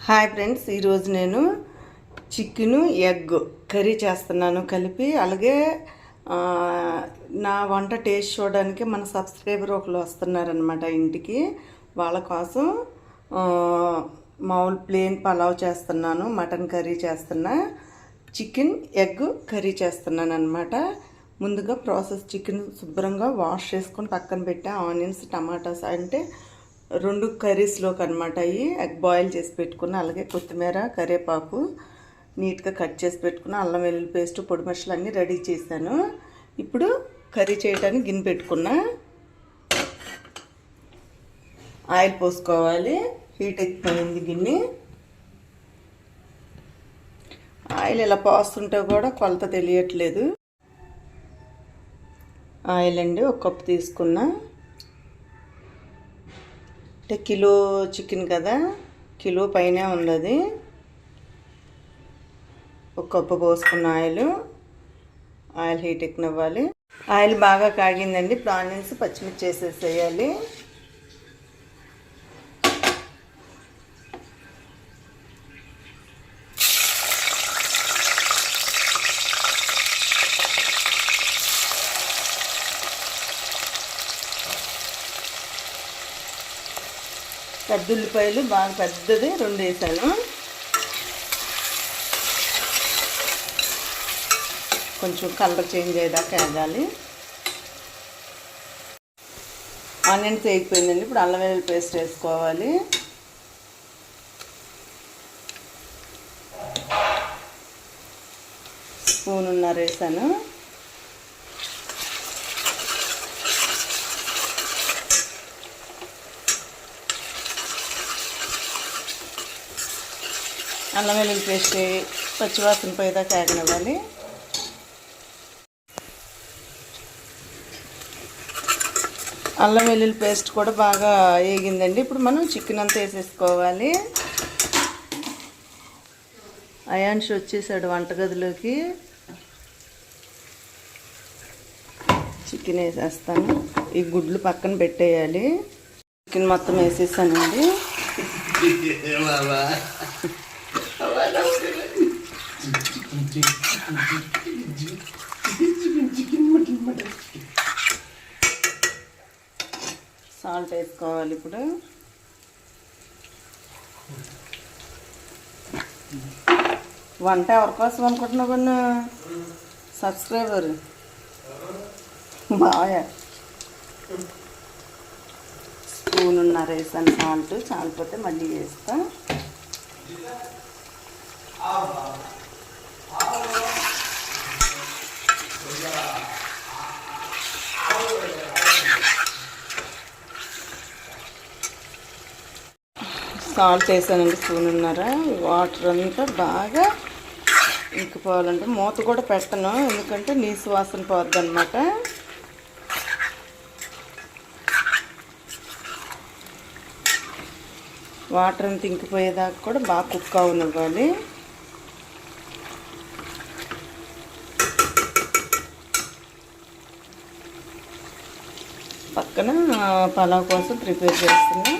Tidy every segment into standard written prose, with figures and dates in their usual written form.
Hi friends, ఈరోజు నేను chicken egg curry చేస్తున్నాను కలిపి. అలాగే నా వంట టేస్ట్ చూడడానికి మన సబ్స్క్రైబర్ ఒకరు వస్తున్నారనమాట ఇంటికి. వాళ్ళ కోసం మామూలు ప్లేన్ పలావ్ చేస్తున్నాను, మటన్ కర్రీ చేస్తున్నా, చికెన్ ఎగ్ కర్రీ చేస్తున్నాను అనమాట. ముందుగా ప్రాసెస్ చికెన్ శుభ్రంగా వాష్ చేసుకొని పక్కన పెట్టా. ఆనియన్స్, టమాటాస్ అంటే 2 కర్రీస్లోకి అనమాట. అవి ఎగ్ బాయిల్ చేసి పెట్టుకున్న, అలాగే కొత్తిమీర, కరివేపాకు నీట్గా కట్ చేసి పెట్టుకున్న, అల్లం వెల్లుల్లి పేస్ట్, పొడి మసాలా అన్నీ రెడీ చేశాను. ఇప్పుడు కర్రీ చేయడానికి గిన్నె పెట్టుకున్నా. ఆయిల్ పోసుకోవాలి. హీట్ ఎక్కిపోయింది గిన్నె. ఆయిల్ ఇలా పోస్తుంటే కూడా కొలత తెలియట్లేదు. ఆయిల్ అండి 1 కప్పు తీసుకున్నా. అంటే కిలో చికెన్ కదా, కిలో పైనే ఉంది. అది 1 కప్పు పోసుకున్న ఆయిల్ హీట్ ఎక్కనివ్వాలి. ఆయిల్ బాగా కాగిందండి. ఇప్పుడు ఆనియన్స్, పచ్చిమిర్చి వేసేసేయాలి. పెద్ద ఉల్లిపాయలు బాగా పెద్దది 2 వేసాను. కొంచెం కలర్ చేంజ్ అయ్యేదాకా వేగాలి. ఆనియన్స్ వేగిపోయిందండి. ఇప్పుడు అల్లం వెల్లుల్లి పేస్ట్ వేసుకోవాలి. స్పూనున్నర వేసాను. అల్లం వెల్లుల్లి పేస్ట్ పచ్చివాసన పోయేదాకా వేగనివ్వాలి. అల్లం వెల్లుల్లి పేస్ట్ కూడా బాగా వేగిందండి. ఇప్పుడు మనం చికెన్ అంతా వేసేసుకోవాలి. అయాన్ష్ వచ్చేసాడు వంటగదిలోకి. చికెన్ వేసేస్తాను. ఈ గుడ్లు పక్కన పెట్టేయాలి. చికెన్ మొత్తం వేసేసానండి. సాల్ట్ వేసుకోవాలి. ఇప్పుడు వంట ఎవరి కోసం అనుకుంటున్నావు కన్నా? సబ్స్క్రైబర్ బాగా స్పూనున్నర వేసాను సాల్ట్. చాలిపోతే మళ్ళీ వేస్తా. సాల్ట్ వేసానండి స్పూనున్నర. వాటర్ అంతా బాగా ఇంకిపోవాలంటే మూత కూడా పెట్టను, ఎందుకంటే నీసు వాసన పోద్ది అనమాట. వాటర్ అంతా ఇంకిపోయేదాకా కూడా బాగా కుక్ అవనివ్వాలి. పక్కన పలావ్ కోసం ప్రిపేర్ చేస్తున్నా.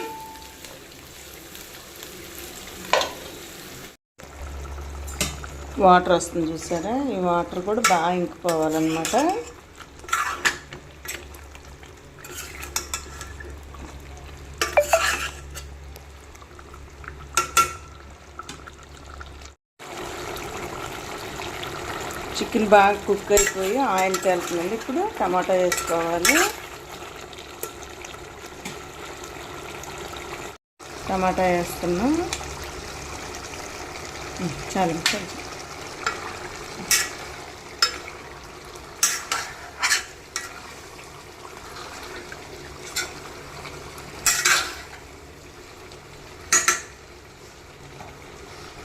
వాటర్ వస్తుంది చూసారా? ఈ వాటర్ కూడా బాగా ఇంకిపోవాలన్నమాట. చికెన్ బాగా కుక్ అయిపోయి ఆయిల్ తేలుతుందండి. ఇప్పుడు టమాటా వేసుకోవాలి. టమాటా వేస్తున్నాం. చాలు.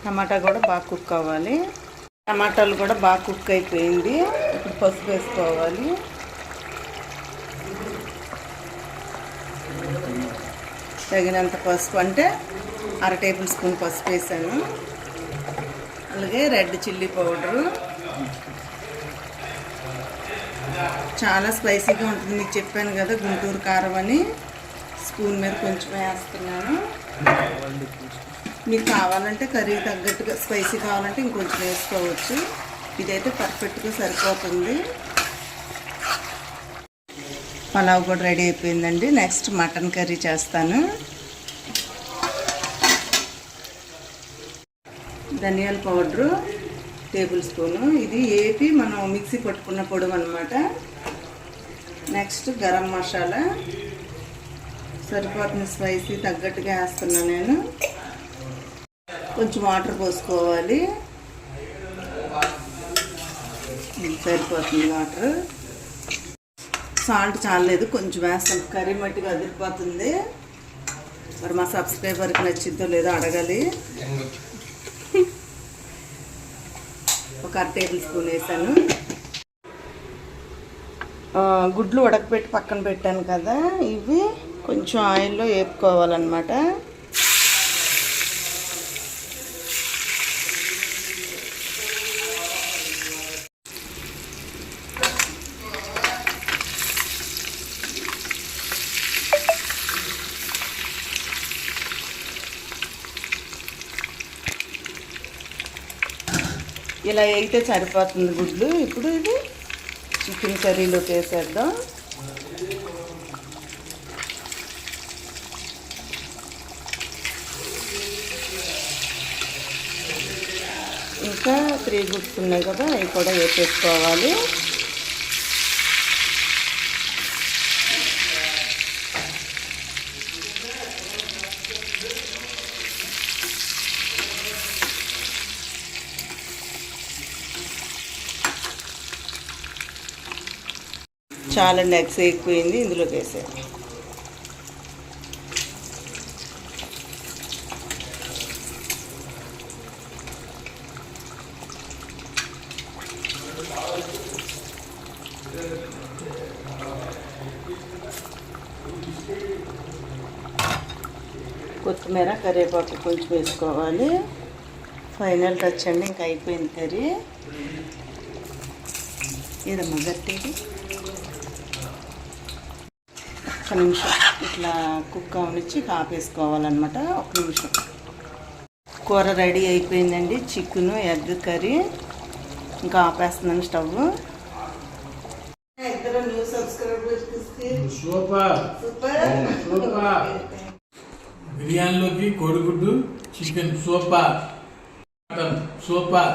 టమాటా కూడా బాగా కుక్ అవ్వాలి. టమాటాలు కూడా బాగా కుక్ అయిపోయింది. ఇప్పుడు పసుపు వేసుకోవాలి. తగినంత పసుపు అంటే 1/2 టేబుల్ స్పూన్ పసుపు వేసాను. అలాగే రెడ్ చిల్లీ పౌడరు. చాలా స్పైసీగా ఉంటుంది. మీకు చెప్పాను కదా గుంటూరు కారం అని. స్పూన్ మీద కొంచెం వేస్తున్నాను. మీకు కావాలంటే కర్రీ తగ్గట్టుగా స్పైసీ కావాలంటే ఇంకొంచెం వేసుకోవచ్చు. ఇదైతే పర్ఫెక్ట్గా సరిపోతుంది. పలావ్ కూడా రెడీ అయిపోయిందండి. నెక్స్ట్ మటన్ కర్రీ చేస్తాను. ధనియాల పౌడరు టేబుల్ స్పూను, ఇది ఏపి మనం మిక్సీ పట్టుకున్న పొడి అనమాట. నెక్స్ట్ గరం మసాలా సరిపోతుంది, స్పైసీ తగ్గట్టుగా వేస్తున్నాను నేను. కొంచెం వాటర్ పోసుకోవాలి, సరిపోతుంది వాటర్. సాల్ట్ చాలలేదు, కొంచెం వేస్తాను, కర్రీ మట్టిగా అదిరిపోతుంది. మరి మా సబ్స్క్రైబర్కి నచ్చిద్దో లేదో అడగాలి. ఒక 1 టేబుల్ స్పూన్ వేసాను. గుడ్లు ఉడకబెట్టి పక్కన పెట్టాను కదా, ఇవి కొంచెం ఆయిల్లో వేపుకోవాలన్నమాట. ఇలా వేగితే సరిపోతుంది గుడ్లు. ఇప్పుడు ఇది చికెన్ కర్రీలోకి వేసేద్దాం. ఇంకా 3 గుడ్స్ ఉన్నాయి కదా, అవి కూడా వేసేసుకోవాలి. చాలండి, ఎగ్స్ వేగిపోయింది, ఇందులోకి వేసేది. కొత్తిమీర కరివేపాకు కొంచెం వేసుకోవాలి. ఫైనల్ టచ్ అండి, ఇంకా అయిపోయింది కర్రీ. ఏదమ్మా గట్టిది, ఒక్క నిమిషం ఇట్లా కుక్ అవనిచ్చి కాపేసుకోవాలన్నమాట. 1 నిమిషం. కూర రెడీ అయిపోయిందండి, చికెన్ ఎగ్ కర్రీ. ఇంకా ఆపేస్తున్నాను స్టవ్. ఇద్దరు న్యూ సబ్స్క్రైబర్స్కి సూపర్ బిర్యానీలోకి కోడిగుడ్డు చికెన్ సూపర్, మటన్ సూపర్.